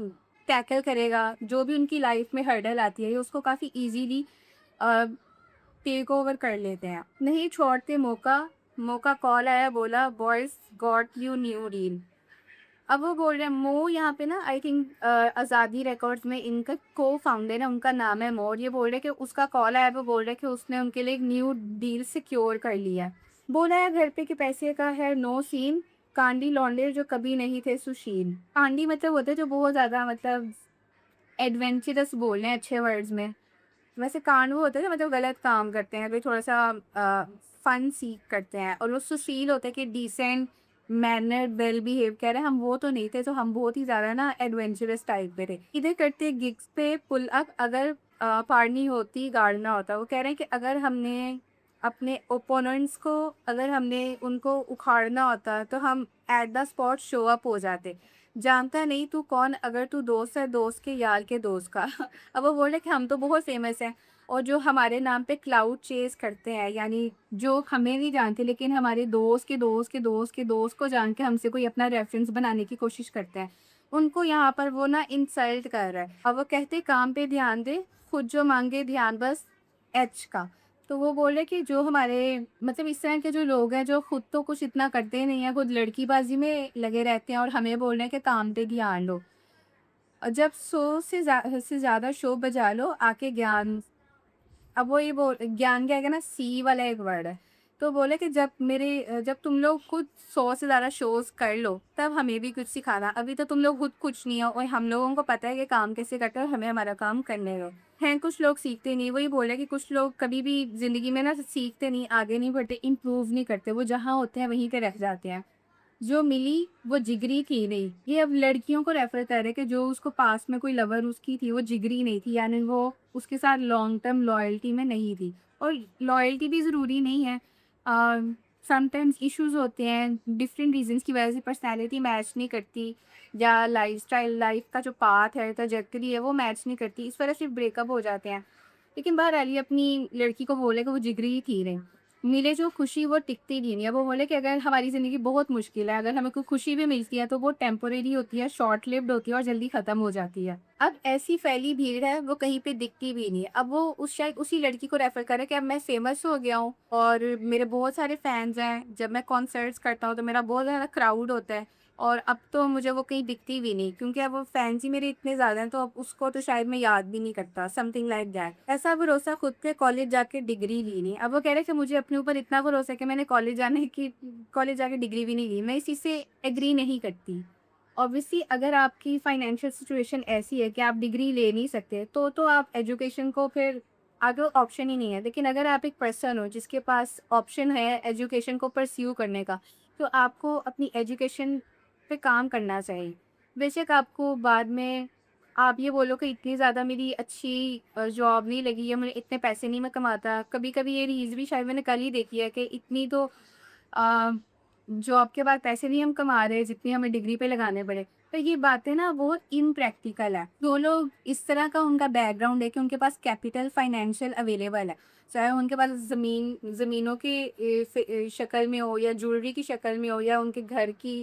टैकल करेगा, जो भी उनकी लाइफ में हर्डल आती है, ये उसको काफ़ी ईज़िली अ, टेक ओवर कर लेते हैं। नहीं छोड़ते मौका, मौका कॉल आया बोला boys got you new deal. अब वो बोल रहे हैं मो यहाँ पे ना आई थिंक आज़ादी रिकॉर्ड्स में इनका को-फाउंडर है, उनका नाम है मो। और ये बोल रहे हैं कि उसका कॉल आया, वो बोल रहे हैं कि उसने उनके लिए एक न्यू डील सिक्योर कर लिया है। बोला है घर पे कि पैसे का है नो सीन, कांडी लौंडे जो कभी नहीं थे सुशील। कांडी मतलब होते हैं जो बहुत ज़्यादा मतलब एडवेंचरस बोल रहे हैं अच्छे वर्ड्स में। वैसे कांड वो होते हैं ना मतलब गलत काम करते हैं, कोई थोड़ा-सा फन सीक करते हैं। और वो सुशील होते हैं कि डिसेंट, मैनर्ड, वेल बिहेव कह रहे हैं, हम वो तो नहीं थे, तो हम बहुत ही ज़्यादा ना एडवेंचरस टाइप में थे। इधर करते गिग्स पे पुल अप अगर पारनी होती गाड़ना होता। वो कह रहे हैं कि अगर हमने अपने ओपोनेंट्स को अगर हमने उनको उखाड़ना होता तो हम at the spot show up हो जाते। जानता नहीं तू कौन अगर तू दोस्त है दोस्त के यार के दोस्त का। अब वो बोल रहे कि हम तो बहुत फेमस हैं और जो हमारे नाम पे क्लाउड चेज़ करते हैं, यानी जो हमें नहीं जानते लेकिन हमारे दोस्त के दोस्त के दोस्त के दोस्त को जान के हमसे कोई अपना रेफ़रेंस बनाने की कोशिश करते हैं, उनको यहाँ पर वो ना इंसल्ट कर रहा है। अब वो कहते काम पे ध्यान दे, खुद जो माँगे ध्यान बस एच का। तो वो बोल रहे कि जो हमारे मतलब इस तरह के जो लोग हैं जो खुद तो कुछ इतना करते नहीं हैं, खुद लड़कीबाज़ी में लगे रहते हैं और हमें बोल रहे हैं कि काम पे ध्यान दो। जब 100 से ज़्यादा शो बजा लो आके ज्ञान। अब वो ये बोल ज्ञान क्या है ना सी वाला एक वर्ड है। तो बोले कि जब तुम लोग खुद 100 से ज़्यादा शोज़ कर लो तब हमें भी कुछ सिखाना। अभी तो तुम लोग खुद कुछ नहीं हो और हम लोगों को पता है कि काम कैसे करते हैं और हमें हमारा काम करने दो। हैं कुछ लोग सीखते नहीं, वही बोले कि कुछ लोग कभी भी ज़िंदगी में ना सीखते नहीं, आगे नहीं बढ़ते, इम्प्रूव नहीं करते, वो जहाँ होते हैं वहीं पे रह जाते हैं। जो मिली वो जिगरी थी नहीं। ये अब लड़कियों को रेफ़र कर रहे हैं कि जो उसको पास में कोई लवर उसकी थी वो जिगरी नहीं थी, यानी वो उसके साथ लॉन्ग टर्म लॉयल्टी में नहीं थी। और लॉयल्टी भी ज़रूरी नहीं है। समटाइम्स इश्यूज़ होते हैं, डिफरेंट रीज़न्स की वजह से पर्सनैलिटी मैच नहीं करती या लाइफ़स्टाइल लाइफ़ का जो पाथ है, ट्रैजेक्टरी है वो मैच नहीं करती, इस वजह से ब्रेकअप हो जाते हैं। लेकिन बहरहाल ये अपनी लड़की को बोले कि वो जिगरी ही थी नहीं। मिले जो खुशी वो टिकती भी नहीं है। वो बोले कि अगर हमारी ज़िंदगी बहुत मुश्किल है, अगर हमें कोई खुशी भी मिलती है तो वो टेम्परेरी होती है, शॉर्ट लिव्ड होती है और जल्दी ख़त्म हो जाती है। अब ऐसी फैली भीड़ है वो कहीं पे दिखती भी नहीं है। अब वो उस शायद उसी लड़की को रेफ़र कर रहा है कि अब मैं फ़ेमस हो गया हूँ और मेरे बहुत सारे फैन्स हैं। जब मैं कॉन्सर्ट्स करता हूँ तो मेरा बहुत ज़्यादा क्राउड होता है और अब तो मुझे वो कहीं दिखती भी नहीं क्योंकि अब वो फैन्स ही मेरे इतने ज़्यादा हैं तो अब उसको तो शायद मैं याद भी नहीं करता, समथिंग लाइक दैट। ऐसा भरोसा खुद पे कॉलेज जाके डिग्री ली नहीं। अब वो कह रहे हैं कि मुझे अपने ऊपर इतना भरोसा है कि मैंने कॉलेज जाके डिग्री भी नहीं ली। मैं इस चीज़ से एग्री नहीं करती। ऑब्वियसली अगर आपकी फाइनेंशियल सिचुएशन ऐसी है कि आप डिग्री ले नहीं सकते, तो आप एजुकेशन को फिर आगे ऑप्शन ही नहीं है। लेकिन अगर आप एक पर्सन हो जिसके पास ऑप्शन है एजुकेशन को परस्यू करने का, तो आपको अपनी एजुकेशन पे काम करना चाहिए। बेशक आपको बाद में आप ये बोलो कि इतनी ज़्यादा मेरी अच्छी जॉब नहीं लगी या मेरे इतने पैसे नहीं मैं कमाता। कभी-कभी ये रील्स भी शायद मैंने कल ही देखी है कि इतनी तो अ, जॉब के बाद पैसे नहीं हम कमा रहे जितनी हमें डिग्री पे लगाने पड़े। तो ये बातें ना बहुत इम्प्रैक्टिकल है। जो लोग इस तरह का उनका बैकग्राउंड है कि उनके पास कैपिटल फाइनेंशियल अवेलेबल है, चाहे उनके पास ज़मीनों की शक्ल में हो या ज्वेलरी की शक्ल में हो या उनके घर की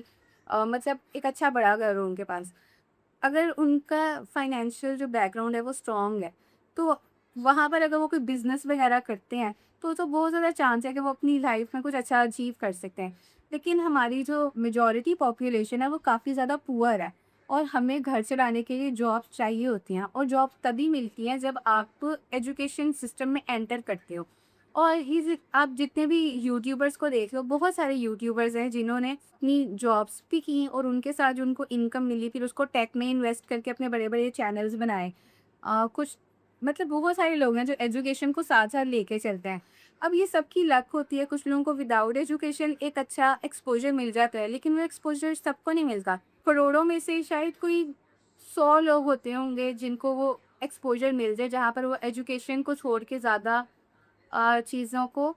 मतलब एक अच्छा बड़ा घर हो उनके पास। अगर उनका फाइनेंशियल जो बैकग्राउंड है वो स्ट्रॉन्ग है, तो वहाँ पर अगर वो कोई बिज़नेस वग़ैरह करते हैं, तो बहुत ज़्यादा चांस है कि वो अपनी लाइफ़ में कुछ अच्छा अचीव कर सकते हैं। लेकिन हमारी जो मेजॉरिटी पॉपुलेशन है वो काफ़ी ज़्यादा पुअर है और हमें घर चलाने के लिए जॉब चाहिए होती हैं और जॉब तभी मिलती हैं जब आप एजुकेशन सिस्टम में एंटर करते हो। और आप जितने भी यूट्यूबर्स को देख लो, बहुत सारे यूट्यूबर्स हैं जिन्होंने अपनी जॉब्स भी की और उनके साथ जो उनको इनकम मिली फिर उसको टेक में इन्वेस्ट करके अपने बड़े-बड़े चैनल्स बनाए। कुछ मतलब बहुत सारे लोग हैं जो एजुकेशन को साथ-साथ लेके चलते हैं। अब ये सबकी लक होती है, कुछ लोगों को विदाउट एजुकेशन एक अच्छा एक्सपोज़र मिल जाता है, लेकिन वो एक्सपोज़र सबको नहीं मिलता। करोड़ों में से शायद कोई 100 लोग होते होंगे जिनको वो एक्सपोज़र मिल जाए, जहाँ पर वो एजुकेशन को छोड़ के ज़्यादा चीज़ों को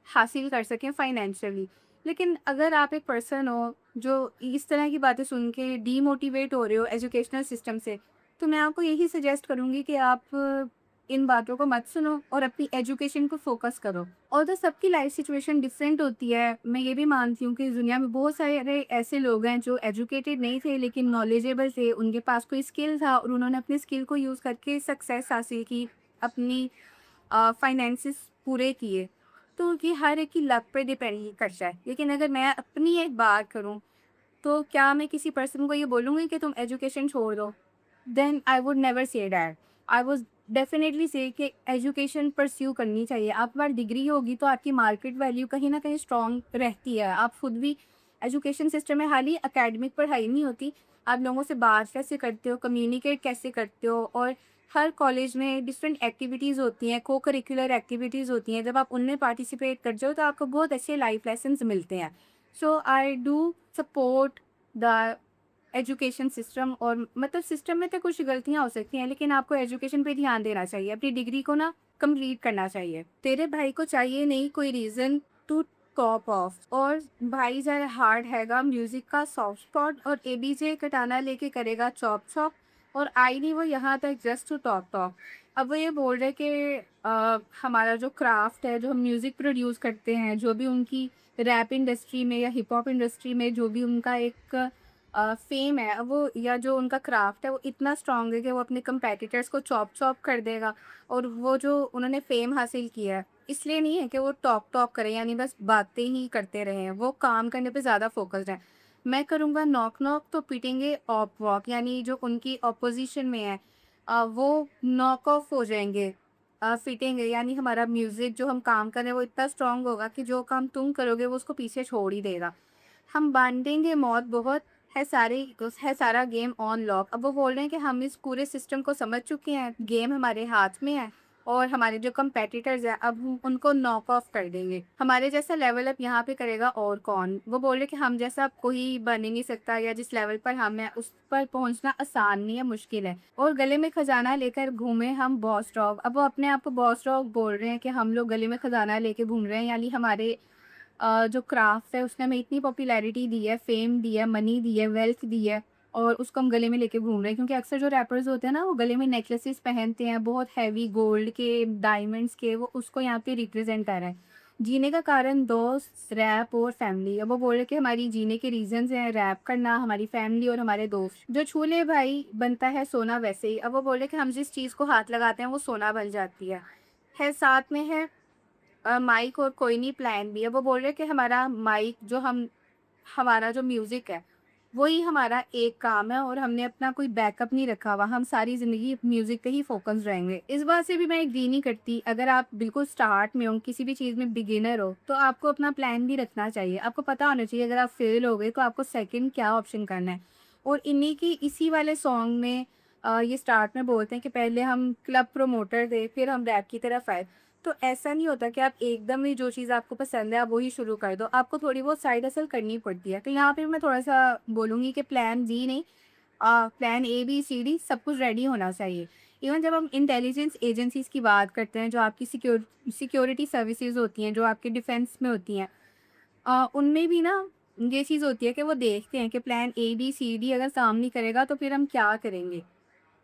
हासिल कर सकें फाइनेंशियली। लेकिन अगर आप एक पर्सन हो जो इस तरह की बातें सुन के डीमोटिवेट हो रहे हो एजुकेशनल सिस्टम से, तो मैं आपको यही सजेस्ट करूँगी कि आप इन बातों को मत सुनो और अपनी एजुकेशन को फ़ोकस करो। और तो सबकी लाइफ़ सिचुएशन डिफरेंट होती है। मैं ये भी मानती हूँ कि इस दुनिया में बहुत सारे ऐसे लोग हैं जो एजुकेटेड नहीं थे लेकिन नॉलेजेबल थे, उनके पास कोई स्किल था और उन्होंने अपने स्किल को यूज़ करके सक्सेस हासिल की, अपनी फाइनेंसेस पूरे किए। तो ये हर एक की लक पे डिपेंड करता है। लेकिन अगर मैं अपनी एक बात करूँ, तो क्या मैं किसी पर्सन को ये बोलूँगी कि तुम एजुकेशन छोड़ दो? Then I would never say that. I would definitely say कि एजुकेशन परस्यू करनी चाहिए। आपके पास डिग्री होगी तो आपकी मार्केट वैल्यू कहीं न कहीं स्ट्रॉन्ग रहती है। आप खुद भी एजुकेशन सिस्टम में खाली एकेडमिक पढ़ाई नहीं होती, आप लोगों से बात कैसे करते हो, कम्युनिकेट कैसे करते हो और हर कॉलेज में डिफरेंट एक्टिविटीज़ होती हैं, को-करिकुलर एक्टिविटीज़ होती हैं। जब आप उनमें पार्टिसिपेट करते हो तो आपको बहुत अच्छे लाइफ लेसन्स मिलते हैं। So I do support the education system और मतलब सिस्टम में तो कुछ गलतियाँ हो सकती हैं, लेकिन आपको एजुकेशन पे ध्यान देना चाहिए। अपनी डिग्री को ना कंप्लीट करना चाहिए। तेरे भाई को चाहिए नहीं कोई रीज़न टू टॉप ऑफ और भाई ज़रा हार्ड हैगा म्यूज़िक का सॉफ्ट स्पॉट और एबीजे कटाना लेके करेगा चॉप-चॉप और आई नहीं वो यहाँ तक जस्ट टू टॉक-टॉक। अब वो ये बोल रहे कि हमारा जो क्राफ्ट है, जो हम म्यूज़िक प्रोड्यूस करते हैं, जो भी उनकी रैप इंडस्ट्री में या हिप हॉप इंडस्ट्री में जो भी उनका एक फ़ेम है वो या जो उनका क्राफ़्ट है वो इतना स्ट्रॉन्ग है कि वो अपने कंपेटिटर्स को चॉप-चॉप कर देगा और वो जो उन्होंने फ़ेम हासिल किया है, इसलिए नहीं है कि वो टॉक-टॉक करें यानी बस बातें ही करते रहें, वो काम करने पे ज़्यादा फ़ोकस्ड हैं। मैं करूँगा नॉक-नॉक तो पीटेंगे ऑप-वॉक यानी जो उनकी अपोज़िशन में है वो नॉक ऑफ हो जाएँगे पिटेंगे यानी हमारा म्यूज़िक जो हम काम कर रहे हैं वो इतना स्ट्रॉन्ग होगा कि जो काम तुम करोगे वो उसको पीछे छोड़ ही देगा। हम बाँटेंगे मौत बहुत है सारा गेम ऑन लॉक। अब वो बोल रहे हैं कि हम इस पूरे सिस्टम को समझ चुके हैं, गेम हमारे हाथ में है और हमारे जो कंपेटिटर्स हैं अब हम उनको नॉक ऑफ कर देंगे। हमारे जैसा लेवल अप यहाँ पे करेगा और कौन? वो बोल रहे हैं कि हम जैसा अब कोई बन ही नहीं सकता या जिस लेवल पर हम हैं उस पर पहुँचना आसान नहीं है, मुश्किल है। और गले में खजाना लेकर घूमे हम बॉस डॉग। अब वो अपने आप को बॉस डॉग बोल रहे हैं कि हम लोग गले में खजाना लेके घूम रहे हैं यानी हमारे जो क्राफ्ट है उसने हमें इतनी पॉपुलैरिटी दी है, फेम दी है, मनी दी है, वेल्थ दी है और उसको हम गले में लेके घूम रहे हैं क्योंकि अक्सर जो रैपर्स होते हैं ना वो गले में नेकलेसेस पहनते हैं बहुत हैवी गोल्ड के, डायमंड्स के, वो उसको यहाँ पे रिप्रेजेंट कर रहा है। जीने का कारण दोस्त, रैप और फैमिली। अब वो बोल रहे हैं कि हमारी जीने के रीज़न्स हैं रैप करना, हमारी फैमिली और हमारे दोस्त। जो छू ले भाई बनता है सोना वैसे ही। अब वो बोल रहे हैं कि हम जिस चीज़ को हाथ लगाते हैं वो सोना बन जाती है। साथ में है माइक और कोई नहीं प्लान भी है। वो बोल रहे हैं कि हमारा जो म्यूज़िक है, वही हमारा एक काम है और हमने अपना कोई बैकअप नहीं रखा हुआ। हम सारी ज़िंदगी म्यूज़िक पे ही फ़ोकस रहेंगे। इस बात से भी मैं एग्री नहीं करती। अगर आप बिल्कुल स्टार्ट में हो, किसी भी चीज़ में बिगिनर हो, तो आपको अपना प्लान भी रखना चाहिए। आपको पता होना चाहिए अगर आप फेल हो गए तो आपको सेकंड क्या ऑप्शन करना है। और इन्हीं की इसी वाले सॉन्ग में ये स्टार्ट में बोलते हैं कि पहले हम क्लब प्रमोटर थे, फिर हम रैप की तरफ आए। तो ऐसा नहीं होता कि आप एकदम ही जो चीज़ आपको पसंद है आप वही शुरू कर दो, आपको थोड़ी बहुत साइड हसल करनी पड़ती है। तो यहाँ पे मैं थोड़ा-सा बोलूँगी कि प्लान बी नहीं, plan A, B, C, D सब कुछ रेडी होना चाहिए। इवन जब हम इंटेलिजेंस एजेंसीज़ की बात करते हैं, जो आपकी सिक्योरिटी सर्विसेज़ होती हैं, जो आपके डिफेंस में होती हैं, उनमें भी ना ये चीज़ होती है कि वो देखते हैं कि plan A, B, C, D अगर काम नहीं करेगा तो फिर हम क्या करेंगे?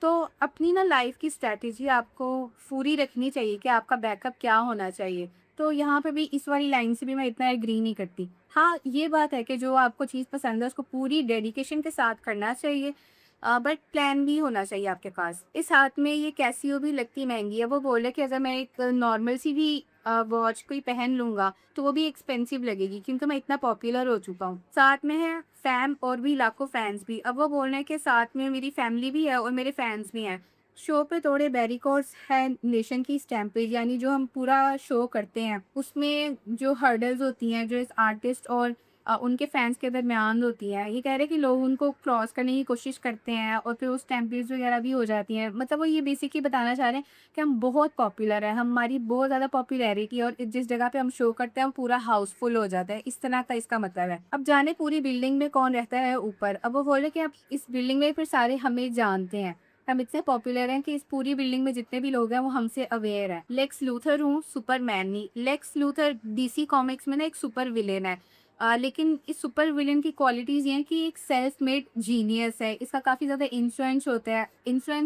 तो अपनी ना लाइफ की स्ट्रैटेजी आपको पूरी रखनी चाहिए कि आपका बैकअप क्या होना चाहिए। तो यहाँ पे भी इस वाली लाइन से भी मैं इतना एग्री नहीं करती। हाँ, ये बात है कि जो आपको चीज़ पसंद है उसको पूरी डेडिकेशन के साथ करना चाहिए, बट प्लान भी होना चाहिए आपके पास। इस हाथ में ये कैसियो भी लगती महँगी है, वो बोले कि अगर मैं एक नॉर्मल सी भी वॉच कोई पहन लूँगा तो वो भी एक्सपेंसिव लगेगी क्योंकि मैं इतना पॉपुलर हो चुका हूँ। साथ में है फैम और भी लाखों फैन्स भी। अब वो बोल रहे हैं कि साथ में मेरी फैमिली भी है और मेरे फैन्स भी हैं। शो पे थोड़े बैरिकेड्स हैं नेशन की स्टैम्पेज, यानी जो हम पूरा शो करते हैं, उसमें जो हर्डल्स होती हैं, जो इस आर्टिस्ट और उनके फैन्स के दरमियान होती हैं। ये कह रहे हैं कि लोग उनको क्रॉस करने की कोशिश करते हैं और फिर वो स्टैम्पेड्स वगैरह भी हो जाती हैं। मतलब वो ये बेसिकली बताना चाह रहे हैं कि हम बहुत पॉपुलर हैं, हमारी बहुत ज़्यादा पॉपुलैरिटी है और जिस जगह पे हम शो करते हैं वो पूरा हाउसफुल हो जाता है, इस तरह का इसका मतलब है। अब जाने पूरी बिल्डिंग में कौन रहता है ऊपर, अब वो बोले कि अब इस बिल्डिंग में फिर सारे हमें जानते हैं, हम इतने पॉपुलर हैं कि इस पूरी बिल्डिंग में जितने भी लोग हैं वो हमसे अवेयर हैं। लेक्स लूथर हूँ, सुपरमैन नहीं। लेक्स लूथर डीसी कॉमिक्स में ना एक सुपर विलेन है, लेकिन इस सुपर विलेन की क्वालिटीज़ ये हैं कि एक सेल्फ मेड जीनियस है। इसका काफ़ी ज़्यादा इन्फ्लुएंस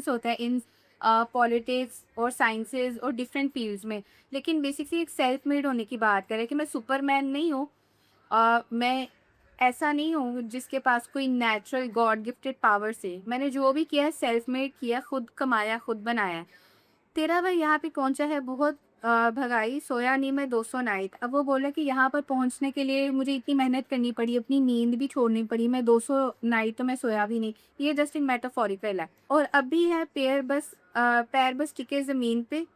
होता है इन पॉलिटिक्स और साइंसेज़ और डिफरेंट फ़ील्ड्स में। लेकिन बेसिकली एक सेल्फ मेड होने की बात करें कि मैं सुपरमैन नहीं हूँ, मैं ऐसा नहीं हूँ जिसके पास कोई नेचुरल गॉड गिफ्टेड पावर से। मैंने जो भी किया है सेल्फ मेड किया, खुद कमाया, खुद बनाया है। तेरा भाई यहाँ पे पहुँचा है बहुत भगाई, सोया नहीं मैं 200 नाइट। अब वो बोला कि यहाँ पर पहुँचने के लिए मुझे इतनी मेहनत करनी पड़ी, अपनी नींद भी छोड़नी पड़ी, मैं 200 नाइट तो मैं सोया भी नहीं। ये जस्ट एक मेटाफोरिकल है। और अभी है पैर बस टिके ज़मीन पे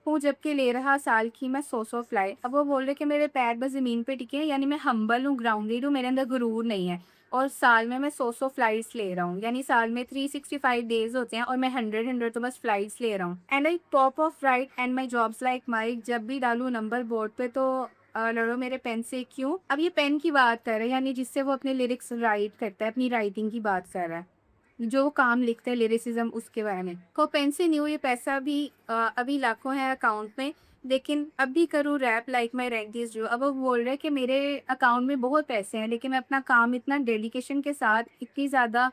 हूँ, जबकि ले रहा साल की मैं 100-100 फ्लाई। अब वो बोल रहे कि मेरे पैर बस ज़मीन पे टिके हैं, यानी मैं हम्बल हूँ, ग्राउंडेड हूँ, मेरे अंदर गुरूर नहीं है। और साल में मैं 100-100 फ्लाइट्स ले रहा हूँ, यानी साल में 365 डेज़ होते हैं और मैं 100 तो बस फ्लाइट्स ले रहा हूँ। And I top of right and my jobs like mic, जब भी डालूँ नंबर बोर्ड पे तो लड़ो मेरे पेन से क्यों। अब ये पेन की बात कर रहा है, यानी जिससे वो अपने लिरिक्स राइट करता है, अपनी राइटिंग की बात कर रहा है। जो वो काम लिखते हैं लिरिसिज्म उसके बारे में। को पेन से नहीं हुई, ये पैसा भी अभी लाखों है अकाउंट में, लेकिन अब भी करूँ rap like my rank is due. अब वो बोल रहे हैं कि मेरे अकाउंट में बहुत पैसे हैं, लेकिन मैं अपना काम इतना डेडिकेशन के साथ, इतनी ज़्यादा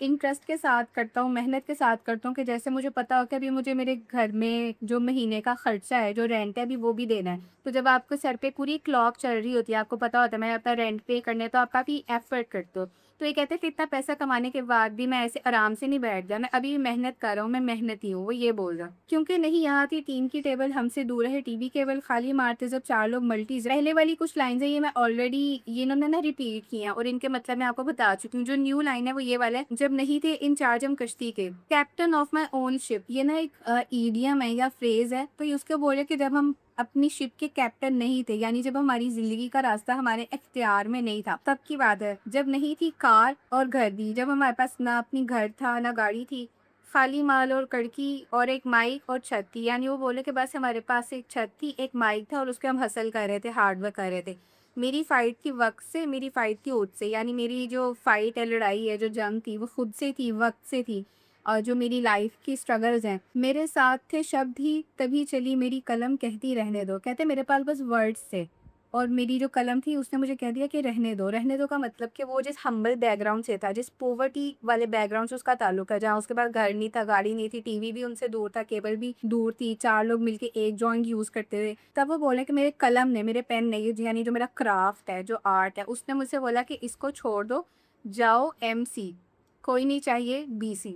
इंटरेस्ट के साथ करता हूँ, मेहनत के साथ करता हूँ कि जैसे मुझे पता हो कि अभी मुझे मेरे घर में जो महीने का खर्चा है, जो रेंट है, अभी वो भी देना है। तो जब आपके सर पे पूरी क्लॉक चल रही होती है, आपको पता होता है मैं अपना रेंट पे करना है, तो आप काफ़ी एफर्ट करते हो। तो ये कहते हैं कि इतना पैसा कमाने के बाद भी मैं ऐसे आराम से नहीं बैठ गया, मैं अभी भी मेहनत कर रहा हूँ, मैं मेहनती हूँ, वो ये बोल रहा। क्योंकि नहीं यहाँ थी टीम की टेबल हमसे दूर है, टीवी केवल खाली मारते जब 4 लोग मल्टीज़। पहले वाली कुछ लाइन्स हैं ये मैं ऑलरेडी ये इन्होंने ना रिपीट की हैं और इनके मतलब मैं आपको बता चुकी हूँ। जो न्यू लाइन है वो ये वाला है, जब नहीं थे इंचार्ज हम कश्ती के, captain of my own ship. ये ना एक ईडियम है या फ्रेज़ है, तो ये उसके बोले कि जब हम अपनी शिप के कैप्टन नहीं थे, यानी जब हमारी ज़िंदगी का रास्ता हमारे इख्तियार में नहीं था, तब की बात है। जब नहीं थी कार और घर भी, जब हमारे पास ना अपनी घर था, ना गाड़ी थी, खाली माल और कड़की और एक माइक और छत थी। यानी वो बोले कि बस हमारे पास एक छत थी, एक माइक था और उसके हम हसल कर रहे थे, हार्ड वर्क कर रहे थे। मेरी फ़ाइट थी वक़्त से, मेरी फ़ाइट थी ओज से, यानी मेरी जो फ़ाइट है, लड़ाई है, जो जंग थी, वो खुद से थी, वक़्त से थी। और जो मेरी लाइफ़ की स्ट्रगल्स हैं, मेरे साथ थे शब्द ही तभी चली मेरी कलम कहती रहने दो। कहते मेरे पास बस वर्ड्स थे और मेरी जो कलम थी उसने मुझे कह दिया कि रहने दो। रहने दो का मतलब कि वो जिस हम्बल बैकग्राउंड से था, जिस पॉवर्टी वाले बैकग्राउंड से उसका ताल्लुक है, जहाँ उसके पास घर नहीं था, गाड़ी नहीं थी, टीवी भी उनसे दूर था, केबल भी दूर थी, 4 लोग मिलके एक जॉइंट यूज़ करते थे। तब वो बोले कि मेरे कलम ने, मेरे पेन ने, ये यानी जो मेरा क्राफ्ट है, जो आर्ट है, उसने मुझसे बोला कि इसको छोड़ दो, जाओ एमसी, कोई नहीं चाहिए बीसी।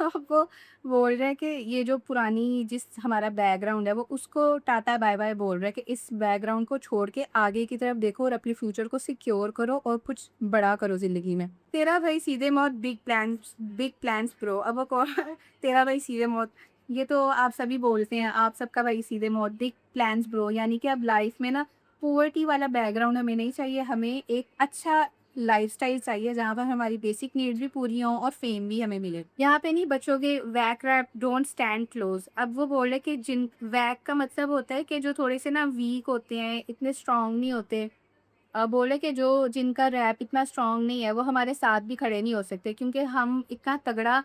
अब वो बोल रहे हैं कि ये जो पुरानी जिस हमारा बैकग्राउंड है वो उसको टाटा बाय बाय बोल रहा है कि इस बैकग्राउंड को छोड़ के आगे की तरफ देखो और अपने फ्यूचर को सिक्योर करो और कुछ बड़ा करो ज़िंदगी में। तेरा भाई सीधे मौत बिग प्लान्स ब्रो। अब वो कौन तेरा भाई सीधे मौत, ये तो आप सभी बोलते हैं, आप सबका भाई सीधे मौत, बिग प्लान्स ब्रो, यानी कि अब लाइफ में ना पॉवर्टी वाला बैकग्राउंड हमें नहीं चाहिए, हमें एक अच्छा लाइफ़स्टाइल चाहिए जहाँ पर हमारी बेसिक नीड्स भी पूरी हों और फ़ेम भी हमें मिले। यहाँ पे नहीं बचोगे वैक रैप डोंट स्टैंड क्लोज़। अब वो बोल रहे कि जिन वैक का मतलब होता है कि जो थोड़े से ना वीक होते हैं, इतने स्ट्रॉन्ग नहीं होते। बोले कि जो जिनका रैप इतना स्ट्रॉन्ग नहीं है वो हमारे साथ भी खड़े नहीं हो सकते क्योंकि हम इतना तगड़ा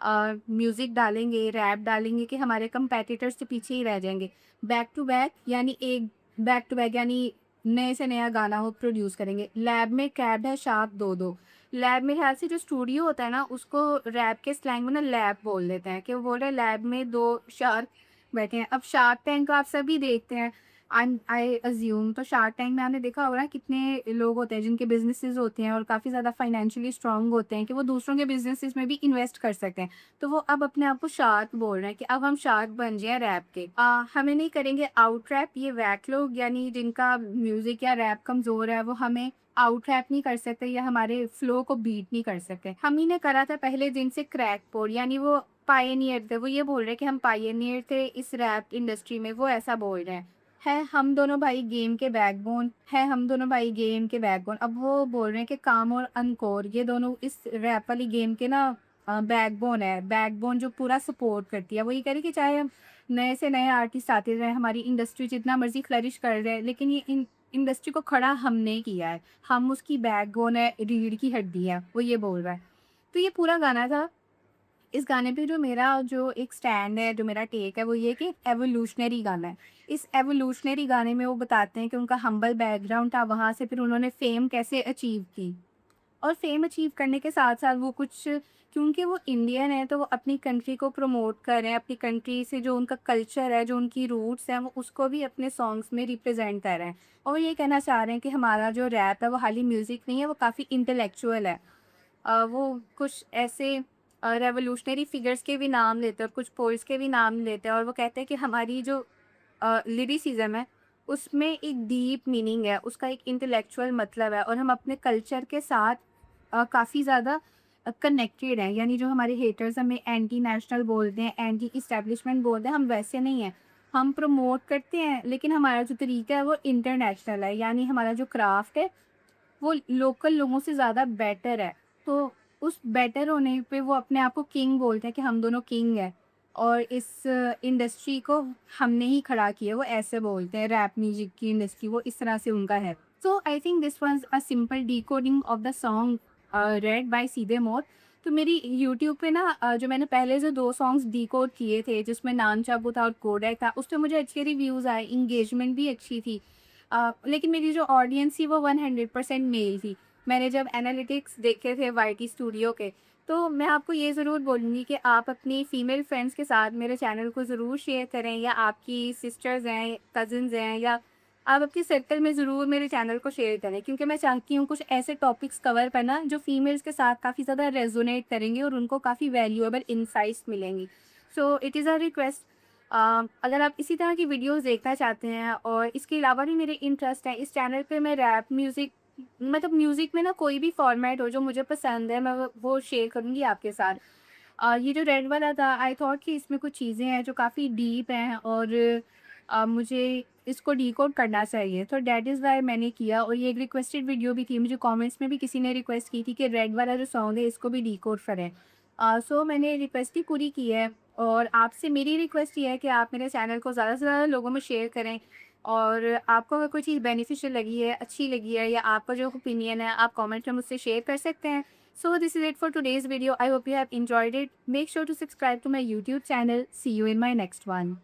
म्यूज़िक डालेंगे, रैप डालेंगे कि हमारे कंपैटिटर्स के पीछे ही रह जाएँगे। बैक टू बैक यानी एक बैक टू बैक यानी नए से नया गाना वो प्रोड्यूस करेंगे। लैब में कैब है शार्क 2-2। लैब मेरे ख़्याल से जो स्टूडियो होता है ना उसको रैप के स्लैंग में ना लैब बोल देते हैं कि वो बोल रहे हैं लैब में 2 शार्क बैठे हैं। अब शार्क टैंक तो आप सभी देखते हैं। आई अज़्यूम तो शार्क टैंक में आपने देखा होगा ना कितने लोग होते हैं जिनके बिज़नेसेस होते हैं और काफ़ी ज़्यादा फाइनेंशियली स्ट्रॉन्ग होते हैं कि वो दूसरों के बिज़नेसेस में भी इन्वेस्ट कर सकते हैं। तो वो अब अपने आप को शार्क बोल रहे हैं कि अब हम शार्क बन जाएँ रैप के। हमें नहीं करेंगे आउट रैप ये वैक लोग यानी जिनका म्यूज़िक या रैप कमज़ोर है वो हमें आउट रैप नहीं कर सकते या हमारे फ्लो को बीट नहीं कर सकते। हम ही ने करा था पहले दिन से क्रैक पोड यानी वो पायनियर थे। वो ये बोल रहे हैं कि हम पायनियर थे इस रैप इंडस्ट्री में, वो ऐसा बोल रहे हैं। है हम दोनों भाई गेम के बैकबोन है हम दोनों भाई गेम के बैकबोन। अब वो बोल रहे हैं कि काम और अनकोर ये दोनों इस रैप वाली गेम के ना बैकबोन है, बैकबोन जो पूरा सपोर्ट करती है। वो ये कह रही कि चाहे हम नए से नए आर्टिस्ट आते रहें, हमारी इंडस्ट्री जितना मर्जी फ्लरिश कर रहे हैं, लेकिन ये इंडस्ट्री को खड़ा हमने किया है, हम उसकी बैकबोन है, रीढ़ की हड्डी है। वो ये बोल रहा है। तो ये पूरा गाना था। इस गाने पे जो मेरा जो एक स्टैंड है, जो मेरा टेक है, वो ये कि एवोल्यूशनरी गाना है। इस एवोल्यूशनरी गाने में वो बताते हैं कि उनका हम्बल बैकग्राउंड था, वहाँ से फिर उन्होंने फ़ेम कैसे अचीव की। और फ़ेम अचीव करने के साथ-साथ वो कुछ क्योंकि वो इंडियन है, तो वो अपनी कंट्री को प्रमोट कर रहे हैं, अपनी कंट्री से जो उनका कल्चर है, जो उनकी रूट्स हैं, वो उसको भी अपने सॉन्ग्स में रिप्रेज़ेंट कर रहे हैं। और वो ये कहना चाह रहे हैं कि हमारा जो रैप है, वो खाली म्यूज़िक नहीं है, वो काफ़ी इंटेलेक्चुअल है। वो कुछ ऐसे रेवोल्यूशनरी फिगर्स के भी नाम लेते हैं और कुछ पोएट्स के भी नाम लेते हैं और वो कहते हैं कि हमारी जो लिरिसिज़्म है, उसमें एक डीप मीनिंग है, उसका एक इंटेलेक्चुअल मतलब है और हम अपने कल्चर के साथ काफ़ी ज़्यादा कनेक्टेड हैं। यानी जो हमारे हेटर्स हमें एंटी नेशनल बोलते हैं, एंटी एस्टेब्लिशमेंट बोलते हैं, हम वैसे नहीं हैं। हम प्रमोट करते हैं, लेकिन हमारा जो तरीका है वो इंटरनेशनल है, यानी हमारा जो क्राफ्ट है वो लोकल लोगों से ज़्यादा बेटर है। तो उस बेटर होने पे वो अपने आप को किंग बोलते हैं कि हम दोनों किंग हैं और इस इंडस्ट्री को हमने ही खड़ा किया, वो ऐसे बोलते हैं रैप म्यूज़िक की इंडस्ट्री, वो इस तरह से उनका है। So I think this was a simple decoding of the song red by Seedhe Maut. तो मेरी यूट्यूब पे ना जो मैंने पहले जो 2 सॉन्ग्स डिकोड किए थे जिसमें नाम चाबू था और कोडेक था, उसपे मुझे अच्छे रिव्यूज़ आए, एंगेजमेंट भी अच्छी थी। लेकिन मेरी जो ऑडियंस थी वो 100% मेल थी। मैंने जब एनालिटिक्स देखे थे वाईटी स्टूडियो के, तो मैं आपको ये ज़रूर बोलूँगी कि आप अपनी फीमेल फ्रेंड्स के साथ मेरे चैनल को ज़रूर शेयर करें या आपकी सिस्टर्स हैं, कज़िन्स हैं या आप अपनी सर्कल में ज़रूर मेरे चैनल को शेयर करें क्योंकि मैं चाहती हूँ कुछ ऐसे टॉपिक्स कवर करना जो फीमेल्स के साथ काफ़ी ज़्यादा रेज़ोनेट करेंगे और उनको काफ़ी वैल्यूएबल इनसाइट्स मिलेंगी। So it is a request अगर आप इसी तरह की वीडियोस देखना चाहते हैं और इसके अलावा भी मेरे इंटरेस्ट है इस चैनल पे मैं रैप म्यूज़िक मतलब म्यूज़िक में ना कोई भी फॉर्मेट हो जो मुझे पसंद है मैं वो शेयर करूँगी आपके साथ। ये जो रेड वाला था आई थॉट कि इसमें कुछ चीज़ें हैं जो काफ़ी डीप हैं और मुझे इसको डिकोड करना चाहिए तो दैट इज़ व्हाई मैंने किया और ये एक रिक्वेस्टेड वीडियो भी थी। मुझे कमेंट्स में भी किसी ने रिक्वेस्ट की थी कि रेड वाला जो सॉन्ग है इसको भी डिकोड करें। सो मैंने रिक्वेस्ट ही पूरी की है और आपसे मेरी रिक्वेस्ट ये है कि आप मेरे चैनल को ज़्यादा से ज़्यादा लोगों में शेयर करें और आपको अगर कोई चीज़ बेनिफिशियल लगी है, अच्छी लगी है या आपका जो ओपिनियन है आप कमेंट में मुझसे शेयर कर सकते हैं। So this is it for today's video. I hope you have enjoyed it. Make sure to subscribe to my YouTube channel. See you in my next one.